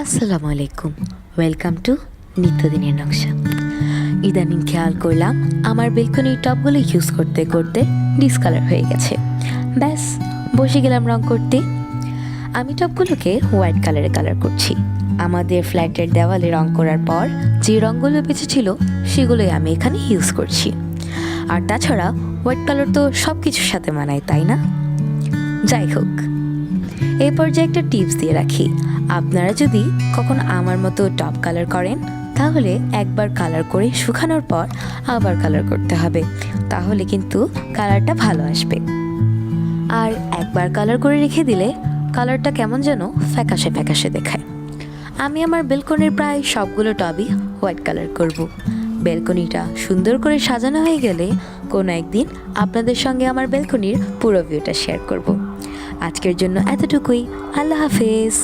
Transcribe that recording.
আসসালামু আলাইকুম। Welcome to নিত্যদিনের নকশা। ইদানিং খেয়াল করলাম আমার বেলকনির টবগুলো ইউজ করতে করতে ডিসকালার হয়ে গেছে। ব্যাস বসে গেলাম রং করতে। আমি টবগুলোকে হোয়াইট কালারে কালার করছি। আমাদের ফ্ল্যাটের দেওয়ালে রং করার পর যে রঙগুলো বেঁচেছিল সেগুলোই আমি এখানে ইউজ করছি। আর তাছাড়া হোয়াইট কালার তো সব কিছুর সাথে মানায়, তাই না? যাই হোক, এই পর্যায়ে একটা টিপস দিয়ে রাখি। আপনারা যদি কখনো আমার মতো টপ কালার করেন তাহলে একবার কালার করে শুকানোর পর আবার কালার করতে হবে, তাহলে কিন্তু কালারটা ভালো আসবে। আর একবার কালার করে রেখে দিলে কালারটা কেমন যেন ফ্যাকাশে ফ্যাকাশে দেখায়। আমি আমার বেলকনির প্রায় সবগুলো টবই হোয়াইট কালার করব। বেলকনিটা সুন্দর করে সাজানো হয়ে গেলে কোনো একদিন আপনাদের সঙ্গে আমার বেলকনির পুরো ভিউটা শেয়ার করব। আজকের জন্য এতটুকুই। আল্লাহ হাফেজ।